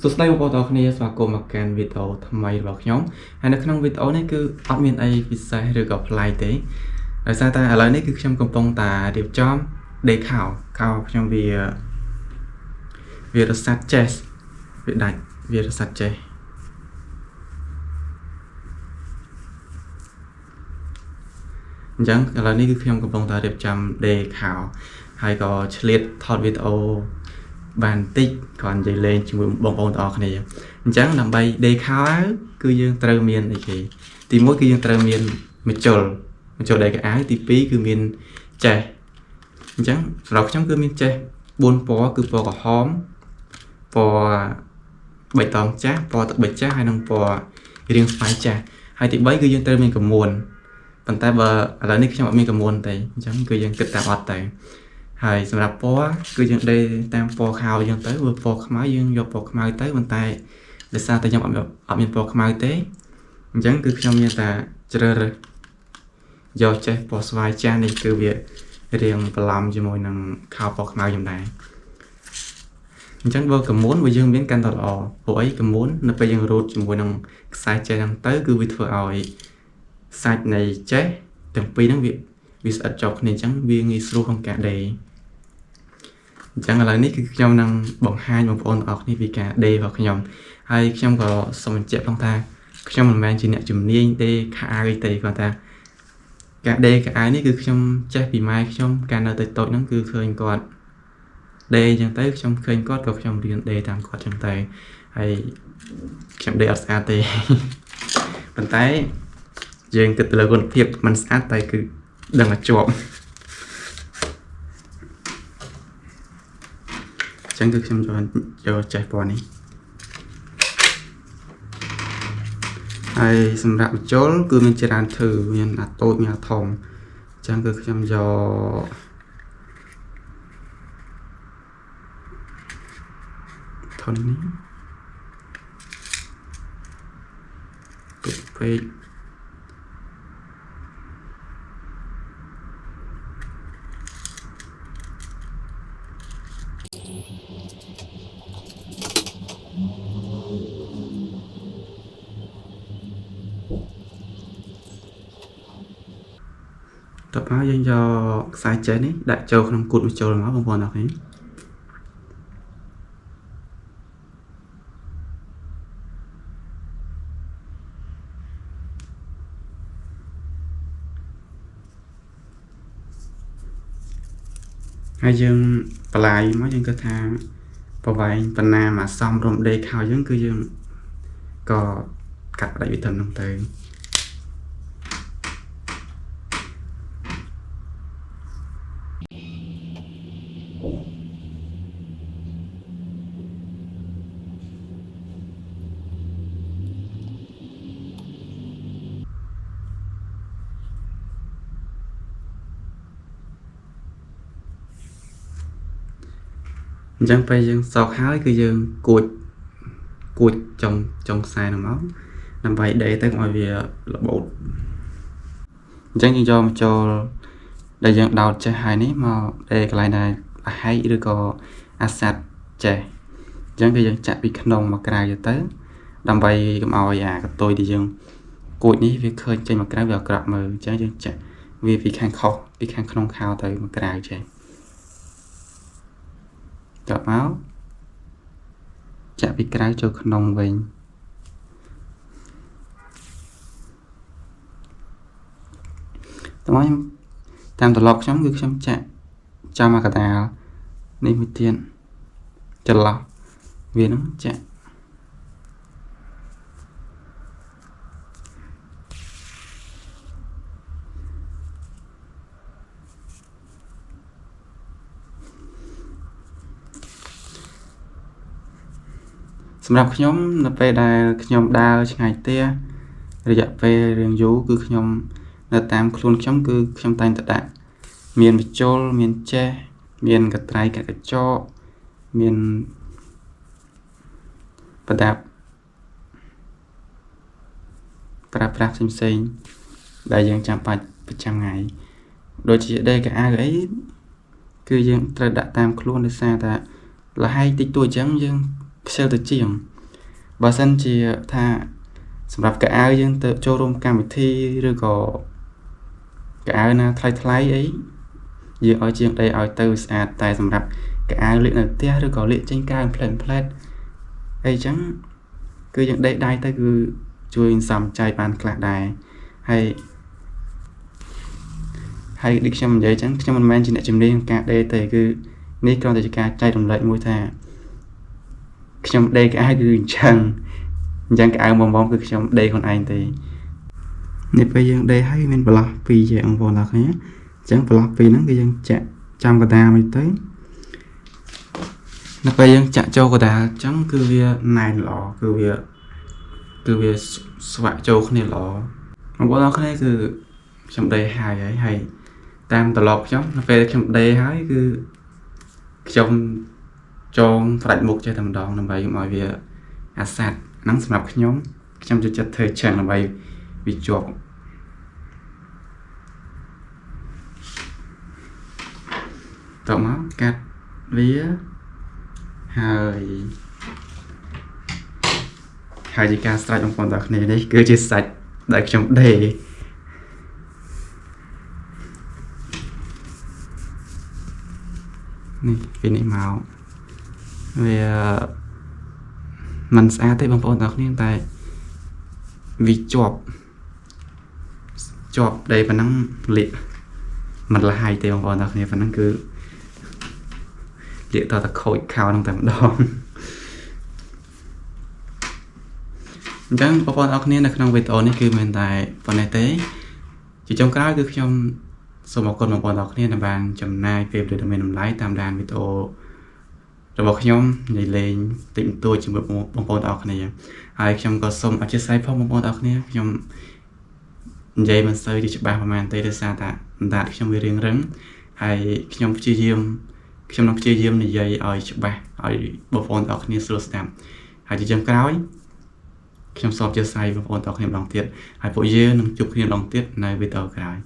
សួស្តីបងប្អូនទាំងអស់គ្នាស្វាគមន៍មកកាន់វីដេអូថ្មីរបស់ខ្ញុំហើយនៅក្នុងវីដេអូនេះគឺអត់មានអីពិសេសឬក៏ប្លែកទេដោយសារតែឥឡូវនេះគឺខ្ញុំកំពុងតែរៀបចំ deck ខោខ្ញុំវារសាត់ចេះវាដាច់វារសាត់ចេះអញ្ចឹងឥឡូវនេះគឺខ្ញុំកំពុងតែរៀបចំ deck ខោហើយក៏ឆ្លៀតថតវីដេអូបានតិចគាត់និយាយលេងជាមួយបងប្អូនទាំងអស់គ្នាអញ្ចឹងដើម្បី day ខោគឺយើងត្រូវមានអីគេទី1គឺយើងត្រូវមានម្ជុលដីកៅទី2គឺមានចេះអញ្ចឹងសម្រាប់ខ្ញុំគឺមានចេះ4ពណ៌គឺពណ៌ក្រហមពណ៌បៃតងចាស់ពណ៌ទឹកប៊ិចចាស់ហើយនិងពណ៌រាងស្វាយចាស់ហើយទី3គឺយើងត្រូវមានកម្មួនប៉ុន្តែបើឥឡូវនេះខ្ញុំអត់មានកម្មួនទេអញ្ចឹងគឺយើងគិតតាមអត់ទៅហើយសម្រាប់ពណ៌គឺយើងដេរតាមពណ៌ខោយើងទៅវាពណ៌ខ្មៅយើងយកពណ៌ខ្មៅទៅប៉ុន្តែដោយសារតែខ្ញុំអត់មានពណ៌ខ្មៅទេអញ្ចឹងគឺខ្ញុំមានតែជ្រើសរើសយកចេះពណ៌ស្វាយចាស់នេះគឺវារៀងបន្លំជាមួយនឹងខោពណ៌ខ្មៅខ្ញុំដែរអញ្ចឹងបើកម្មួនវាយើងមានកាន់តែល្អព្រោះអីកម្មួននៅពេលយើងរូតជាមួយនឹងខ្សែចេះហ្នឹងទៅគឺវាធ្វើឲ្យសាច់នៃចេះទាំងពីរហ្នឹងវាស្អិតជាប់គ្នាអញ្ចឹងវាងាយស្រួលក្នុងការដេរអញ្ចឹងឥឡូវនេះគឺខ្ញុំនឹងបង្ហាញបងប្អូនទាំងអស់គ្នាពីការដេររបស់ខ្ញុំហើយខ្ញុំក៏សូមបញ្ជាក់ផងថាខ្ញុំមិនមែនជាអ្នកជំនាញដេរខោអាវទេគាត់ថាការដេរខោអាវនេះគឺខ្ញុំចេះពីម៉ែខ្ញុំកាលនៅតូចៗហ្នឹងគឺឃើញគាត់ដេរអញ្ចឹងទៅខ្ញុំឃើញគាត់ក៏ខ្ញុំរៀនដេរតាមគាត់អញ្ចឹងទៅហើយខ្ញុំដេរអត់ស្អាតទេប៉ុន្តែយើងគិតទៅលើគុណភាពมันស្អាតតែគឺដឹងតែជាប់ចឹងគឺខ្ញុំយកចេះពណ៌នេះហើយសម្រាប់បញ្ចូលគឺមានច្រើនធឺមានអាតូចមានអាធំចឹងគឺខ្ញុំយកធំនេះពេកតបមកយើងយកខ្សែចេះនេះដាក់ចូលក្នុងគូតបញ្ចូលមកបងប្អូនអរគុណហើយយើងបន្លាយមកយើងគិតថាប្រវែងប៉ុណ្ណាមកសំរំដេកខោយើងគឺយើងក៏កាត់ផ្ដាច់វាទៅនឹងទៅអញ្ចឹងពេលយើងសោកហើយគឺយើងគួចចុងខ្សែនោះមកដើម្បីដេរទៅកុំឲ្យវារបូតអញ្ចឹងយើងយកមកចូលដែលយើងដោតចេះហើយនេះមកដេរកន្លែងដែលអាហែកឬក៏អាសាត់ចេះអញ្ចឹងគឺយើងចាក់ពីក្នុងមកក្រៅទៅដើម្បីកុំឲ្យអាកតុយដែលយើងគួចនេះវាឃើញចេញមកក្រៅវាអាក្រក់មើលអញ្ចឹងយើងចាក់វាពីខាងខុសពីខាងក្នុងខោទៅមកក្រៅចេះចុះមកចាក់ពីក្រៅចូលក្នុងវិញតាមត្រឡប់ខ្ញុំគឺខ្ញុំចាក់ចំមកកដាលនេះមួយទៀតចន្លោះវានឹងចាក់សម្រាប់ខ្ញុំនៅពេលដែលខ្ញុំដើរឆ្ងាយផ្ទះរយៈពេលរៀងយូរគឺខ្ញុំនៅតាមខ្លួនខ្ញុំគឺខ្ញុំតែងតែដាក់មានបញ្ចូលមានចេះមានកត្រៃកាក់កញ្ចក់មានប្រដាប់ប្រើប្រាស់ផ្សេងៗដែលយើងចាំបាច់ប្រចាំថ្ងៃដូចជាដេកកៅអៅអីគឺយើងត្រូវដាក់តាមខ្លួនដោយសារតែលហែកតិចតួចអញ្ចឹងយើងខ្ជិលទៅជាង បើសិនជាថាសម្រាប់កៅអៅយើងទៅចូលរួមកម្មវិធីឬក៏កៅអៅណាថ្លៃអីយើងឲ្យជាងដីឲ្យទៅស្អាតតែសម្រាប់កៅអៅលាកនៅផ្ទះឬក៏លាកចេញកៅផ្លែតអីចឹងគឺយើងដេកដៃទៅគឺជួយសំចៃបានខ្លះដែរហើយដូចខ្ញុំនិយាយចឹងខ្ញុំមិនមែនជាអ្នកជំនាញក្នុងការដេកទេគឺនេះគ្រាន់តែជាការចែករំលែកមួយថាខ្ញុំដេកកៅអៅគឺអញ្ចឹងកៅអៅមុំគឺខ្ញុំដេកខ្លួនឯងទេនេះពេលយើងដេកហើយមានប្រឡោះ2ជាបងប្អូនទាំងគ្នាអញ្ចឹងប្រឡោះ2ហ្នឹងគឺយើងចាក់ចាំកដាមិនទៅនៅពេលយើងចាក់ចូលកដាអញ្ចឹងគឺវាណែនល្អគឺវាស្វាក់ចូលគ្នាល្អបងប្អូនទាំងគ្នាគឺខ្ញុំដេកហើយតាមត្រឡប់ខ្ញុំនៅពេលខ្ញុំដេកហើយគឺខ្ញុំចងផ្ដាច់មុខចេះតែម្ដងដើម្បីកុំឲ្យវាអាសាត់ហ្នឹងសម្រាប់ខ្ញុំចូលចិត្តធ្វើចឹងដើម្បីវាជាប់តោះមកកាត់វាហើយជាការស្រេចបងប្អូនទាំងគ្នានេះគឺជាសាច់ដែលខ្ញុំដេកនេះពីនេះមកវាមិនស្អាតទេបងប្អូនទាំងគ្នាតែវាជាប់ដីប៉ុណ្ណឹងលាកមិនលហើយទេបងប្អូនទាំងគ្នាប៉ុណ្ណឹងគឺលាកតតែខូចខោហ្នឹងតែម្ដងអញ្ចឹងបងប្អូនទាំងគ្នានៅក្នុងវីដេអូនេះគឺមិនតែប៉ុណ្ណេះទេជាចុងក្រោយគឺខ្ញុំសូមអរគុណបងប្អូនទាំងគ្នាដែលបានចំណាយពេលវេលាដ៏មានតម្លៃតាមដានវីដេអូរបស់ខ្ញុំនិយាយលេងតិចតួចជាមួយបងប្អូនទាំងគ្នាហើយខ្ញុំក៏សូមអធិស្ឋានផងបងប្អូនទាំងគ្នាខ្ញុំនិយាយមិនសូវជាច្បាស់ប្រហែលទេដោយសារតែអណ្ដាតខ្ញុំវារៀងរឹងហើយខ្ញុំនឹងព្យាយាមនិយាយឲ្យច្បាស់ឲ្យបងប្អូនទាំងគ្នាស្រួលស្ដាប់ហើយជាចុងក្រោយខ្ញុំសូមអធិស្ឋានបងប្អូនទាំងគ្នាម្ដងទៀតហើយពួកយើងនឹងជួបគ្នាម្ដងទៀតនៅវីដេអូក្រោយ